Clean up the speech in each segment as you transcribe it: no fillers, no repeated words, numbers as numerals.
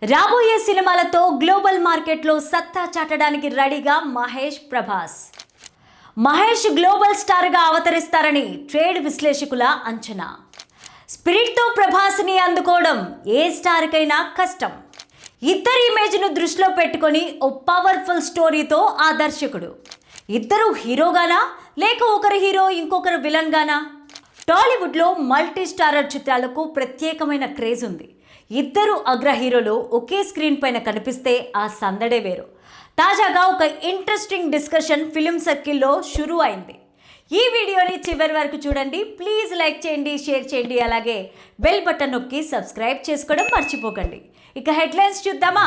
రాబోయే సినిమాలతో గ్లోబల్ మార్కెట్లో సత్తా చాటడానికి రెడీగా మహేష్ ప్రభాస్. మహేష్ గ్లోబల్ స్టార్గా అవతరిస్తారని ట్రేడ్ విశ్లేషకుల అంచనా. స్పిరిట్తో ప్రభాస్ని అందుకోవడం ఏ స్టార్కైనా కష్టం. ఇద్దరి ఇమేజ్ను దృష్టిలో పెట్టుకొని ఓ పవర్ఫుల్ స్టోరీతో ఆ దర్శకుడు. ఇద్దరు హీరోగానా లేక ఒకరు హీరో ఇంకొకరు విలన్గానా? టాలీవుడ్లో మల్టీ స్టారర్ చిత్రాలకు ప్రత్యేకమైన క్రేజ్ ఉంది. ఇద్దరు అగ్ర హీరోలు ఒకే స్క్రీన్ పైన కనిపిస్తే ఆ సందడే వేరు. తాజాగా ఒక ఇంట్రెస్టింగ్ డిస్కషన్ ఫిలిం సర్కిల్లో షురూ అయింది. ఈ వీడియోని చివరి వరకు చూడండి. ప్లీజ్ లైక్ చేయండి, షేర్ చేయండి, అలాగే బెల్ బటన్ నొక్కి సబ్స్క్రైబ్ చేసుకోవడం మర్చిపోకండి. ఇక హెడ్లైన్స్ చూద్దామా.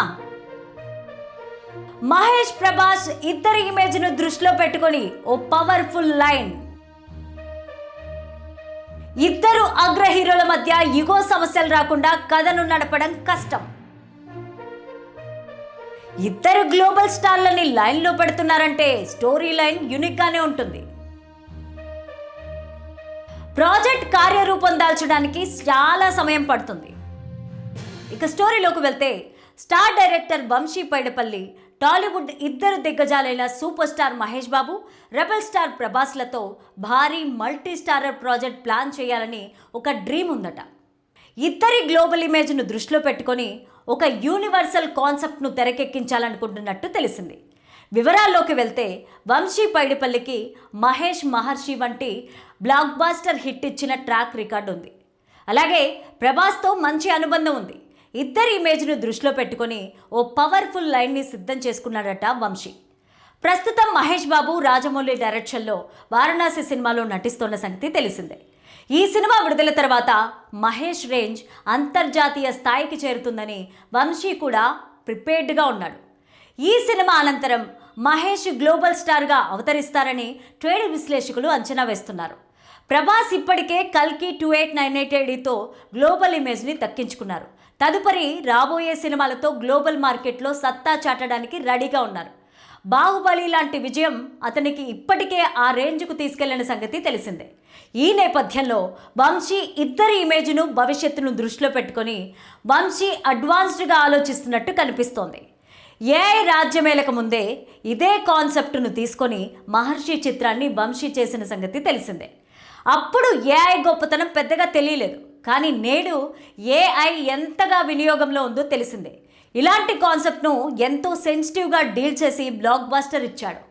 మహేష్ ప్రభాస్ ఇద్దరి ఇమేజ్ను దృష్టిలో పెట్టుకొని ఓ పవర్ఫుల్ లైన్. ఇద్దరు అగ్ర హీరోల మధ్య ఇగో సమస్యలు రాకుండా కథను నడపడం కష్టం. ఇద్దరు గ్లోబల్ స్టార్లని లైన్లో పెడుతున్నారంటే స్టోరీ లైన్ యూనిక్ గానే ఉంటుంది. ప్రాజెక్ట్ కార్యరూపం దాల్చడానికి చాలా సమయం పడుతుంది. ఇక స్టోరీలోకి వెళ్తే స్టార్ డైరెక్టర్ వంశీ పైడిపల్లి, టాలీవుడ్ ఇద్దరు దిగ్గజాలైన super star Mahesh Babu, rebel star ప్రభాస్లతో భారీ మల్టీ స్టారర్ ప్రాజెక్ట్ ప్లాన్ చేయాలని ఒక డ్రీమ్ ఉందట. ఇద్దరి గ్లోబల్ ఇమేజ్ను దృష్టిలో పెట్టుకొని ఒక యూనివర్సల్ కాన్సెప్ట్ను తెరకెక్కించాలనుకుంటున్నట్టు తెలిసింది. వివరాల్లోకి వెళ్తే వంశీ పైడిపల్లికి మహేష్ మహర్షి వంటి బ్లాక్ బాస్టర్ హిట్ ఇచ్చిన ట్రాక్ రికార్డు ఉంది. అలాగే ప్రభాస్తో మంచి అనుబంధం ఉంది. ఇద్దరి ఇమేజ్ను దృష్టిలో పెట్టుకొని ఓ పవర్ఫుల్ లైన్ని సిద్ధం చేసుకున్నాడట వంశీ. ప్రస్తుతం మహేష్ బాబు రాజమౌళి డైరెక్షన్లో వారణాసి సినిమాలో నటిస్తున్న సంగతి తెలిసిందే. ఈ సినిమా విడుదల తర్వాత మహేష్ రేంజ్ అంతర్జాతీయ స్థాయికి చేరుతుందని వంశీ కూడా ప్రిపేర్డ్గా ఉన్నాడు. ఈ సినిమా అనంతరం మహేష్ గ్లోబల్ స్టార్గా అవతరిస్తారని ట్రేడ్ విశ్లేషకులు అంచనా వేస్తున్నారు. ప్రభాస్ ఇప్పటికే కల్కి 2898తో గ్లోబల్ ఇమేజ్ని దక్కించుకున్నారు. తదుపరి రాబోయే సినిమాలతో గ్లోబల్ మార్కెట్లో సత్తా చాటడానికి రెడీగా ఉన్నారు. బాహుబలి లాంటి విజయం అతనికి ఇప్పటికే ఆ రేంజ్కు తీసుకెళ్లిన సంగతి తెలిసిందే. ఈ నేపథ్యంలో వంశీ ఇద్దరి ఇమేజ్ను భవిష్యత్తును దృష్టిలో పెట్టుకొని వంశీ అడ్వాన్స్డ్గా ఆలోచిస్తున్నట్టు కనిపిస్తోంది. ఏఐ రాజ్యమేళక ముందే ఇదే కాన్సెప్ట్ను తీసుకొని మహర్షి చిత్రాన్ని వంశీ చేసిన సంగతి తెలిసిందే. అప్పుడు ఏఐ గొప్పతనం పెద్దగా తెలియలేదు, కానీ నేడు ఏఐ ఎంతగా వినియోగంలో ఉందో తెలిసిందే. ఇలాంటి కాన్సెప్ట్ను ఎంతో సెన్సిటివ్గా డీల్ చేసి బ్లాక్ బాస్టర్ ఇచ్చాడు.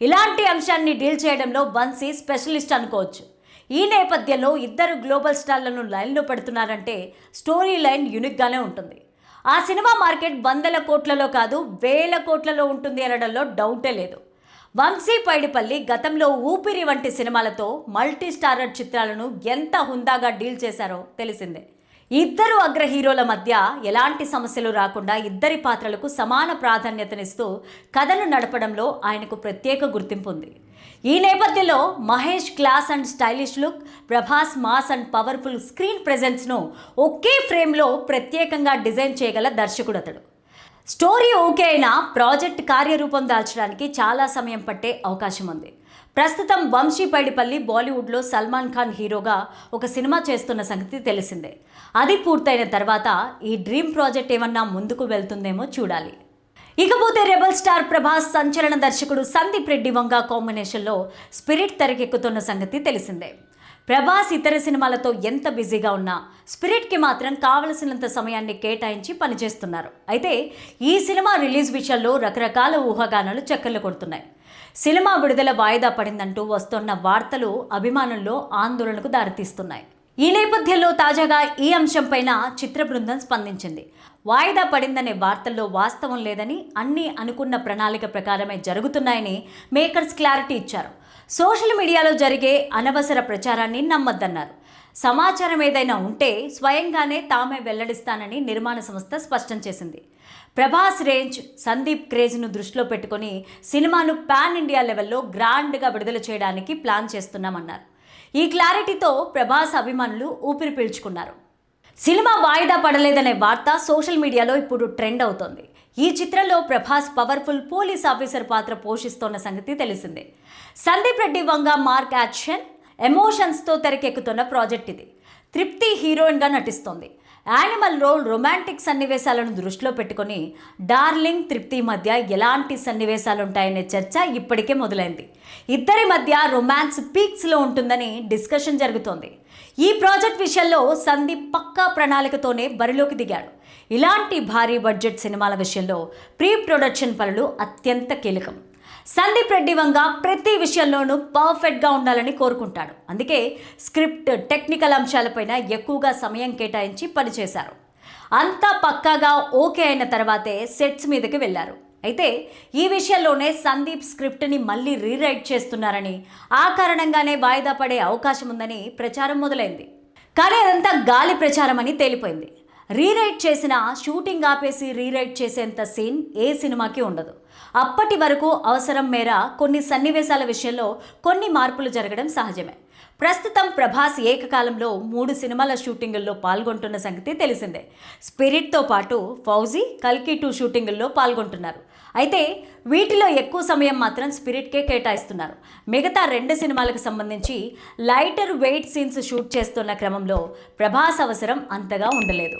ఇలాంటి అంశాన్ని డీల్ చేయడంలో వంశీ స్పెషలిస్ట్ అనుకోవచ్చు. ఈ నేపథ్యంలో ఇద్దరు గ్లోబల్ స్టార్లను లైన్లో పెడుతున్నారంటే స్టోరీ లైన్ యూనిక్గానే ఉంటుంది. ఆ సినిమా మార్కెట్ వందల కోట్లలో కాదు, వేల కోట్లలో ఉంటుంది అనడంలో డౌటే లేదు. వంశీ పైడిపల్లి గతంలో ఊపిరి వంటి సినిమాలతో మల్టీ స్టారర్ చిత్రాలను ఎంత హుందాగా డీల్ చేశారో తెలిసిందే. ఇద్దరు అగ్ర హీరోల మధ్య ఎలాంటి సమస్యలు రాకుండా ఇద్దరి పాత్రలకు సమాన ప్రాధాన్యతనిస్తూ కథను నడపడంలో ఆయనకు ప్రత్యేక గుర్తింపు ఉంది. ఈ నేపథ్యంలో Mahesh class and stylish look, Prabhas mass and powerful screen ప్రెజెన్స్ను ఒకే ఫ్రేమ్లో ప్రత్యేకంగా డిజైన్ చేయగల దర్శకుడు అతడు. స్టోరీ ఓకే అయినా ప్రాజెక్ట్ కార్యరూపం దాల్చడానికి చాలా సమయం పట్టే అవకాశం ఉంది. ప్రస్తుతం వంశీ పైడిపల్లి బాలీవుడ్లో సల్మాన్ ఖాన్ హీరోగా ఒక సినిమా చేస్తున్న సంగతి తెలిసిందే. అది పూర్తయిన తర్వాత ఈ డ్రీమ్ ప్రాజెక్ట్ ఏమన్నా ముందుకు వెళ్తుందేమో చూడాలి. ఇకపోతే రెబల్ స్టార్ ప్రభాస్ సంచలన దర్శకుడు సందీప్ రెడ్డి వంగ కాంబినేషన్లో స్పిరిట్ తెరకెక్కుతున్న సంగతి తెలిసిందే. ప్రభాస్ ఇతర సినిమాలతో ఎంత బిజీగా ఉన్నా స్పిరిట్కి మాత్రం కావలసినంత సమయాన్ని కేటాయించి పనిచేస్తున్నారు. అయితే ఈ సినిమా రిలీజ్ విషయంలో రకరకాల ఊహాగానాలు చక్కర్లు కొడుతున్నాయి. సినిమా విడుదల వాయిదా పడిందంటూ వస్తున్న వార్తలు అభిమానుల్లో ఆందోళనకు దారితీస్తున్నాయి. ఈ నేపథ్యంలో తాజాగా ఈ అంశంపైన చిత్ర బృందం స్పందించింది. వాయిదా పడిందనే వార్తల్లో వాస్తవం లేదని, అన్నీ అనుకున్న ప్రణాళిక ప్రకారమే జరుగుతున్నాయని మేకర్స్ క్లారిటీ ఇచ్చారు. సోషల్ మీడియాలో జరిగే అనవసర ప్రచారాన్ని నమ్మొద్దన్నారు. సమాచారం ఏదైనా ఉంటే స్వయంగానే తామే వెల్లడిస్తానని నిర్మాణ సంస్థ స్పష్టం చేసింది. ప్రభాస్ రేంజ్, సందీప్ క్రేజ్ను దృష్టిలో పెట్టుకొని సినిమాను పాన్ ఇండియా లెవెల్లో గ్రాండ్గా విడుదల చేయడానికి ప్లాన్ చేస్తున్నామన్నారు. ఈ క్లారిటీతో ప్రభాస్ అభిమానులు ఊపిరి పీల్చుకున్నారు. సినిమా వాయిదా పడలేదనే వార్త సోషల్ మీడియాలో ఇప్పుడు ట్రెండ్ అవుతోంది. ఈ చిత్రంలో ప్రభాస్ పవర్ఫుల్ పోలీస్ ఆఫీసర్ పాత్ర పోషిస్తోన్న సంగతి తెలిసిందే. సందీప్ రెడ్డి వంగ మార్క్ యాక్షన్, ఎమోషన్స్తో తెరకెక్కుతున్న ప్రాజెక్ట్ ఇది. తృప్తి హీరోయిన్గా నటిస్తోంది. యానిమల్లో రొమాంటిక్ సన్నివేశాలను దృష్టిలో పెట్టుకొని డార్లింగ్ తృప్తి మధ్య ఎలాంటి సన్నివేశాలు ఉంటాయనే చర్చ ఇప్పటికే మొదలైంది. ఇద్దరి మధ్య రొమాన్స్ పీక్స్లో ఉంటుందని డిస్కషన్ జరుగుతోంది. ఈ ప్రాజెక్ట్ విషయంలో సందీప్ పక్కా ప్రణాళికతోనే బరిలోకి దిగాడు. ఇలాంటి భారీ బడ్జెట్ సినిమాల విషయంలో ప్రీ ప్రొడక్షన్ పనులు అత్యంత కీలకం. సందీప్ రెడ్డి వంగ ప్రతి విషయంలోనూ పర్ఫెక్ట్గా ఉండాలని కోరుకుంటాడు. అందుకే స్క్రిప్ట్, టెక్నికల్ అంశాలపైన ఎక్కువగా సమయం కేటాయించి పనిచేశారు. అంతా పక్కాగా ఓకే అయిన తర్వాతే సెట్స్ మీదకి వెళ్ళారు. అయితే ఈ విషయంలోనే సందీప్ స్క్రిప్ట్ని మళ్ళీ రీరైట్ చేస్తున్నారని, ఆ కారణంగానే వాయిదా పడే అవకాశం ఉందని ప్రచారం మొదలైంది. కానీ అదంతా గాలి ప్రచారం అని తేలిపోయింది. రీరైట్ చేసిన షూటింగ్ ఆపేసి రీరైట్ చేసేంత సీన్ ఏ సినిమాకి ఉండదు. అప్పటి వరకు అవసరం మేర కొన్ని సన్నివేశాల విషయంలో కొన్ని మార్పులు జరగడం సహజమే. ప్రస్తుతం ప్రభాస్ ఏకకాలంలో 3 సినిమాల షూటింగుల్లో పాల్గొంటున్న సంగతి తెలిసిందే. స్పిరిట్తో పాటు ఫౌజీ, కల్కి 2 షూటింగుల్లో పాల్గొంటున్నారు. అయితే వీటిలో ఎక్కువ సమయం మాత్రం స్పిరిట్కే కేటాయిస్తున్నారు. మిగతా 2 సినిమాలకు సంబంధించి లైటర్ వెయిట్ సీన్స్ షూట్ చేస్తున్న క్రమంలో ప్రభాస్ అవసరం అంతగా ఉండలేదు.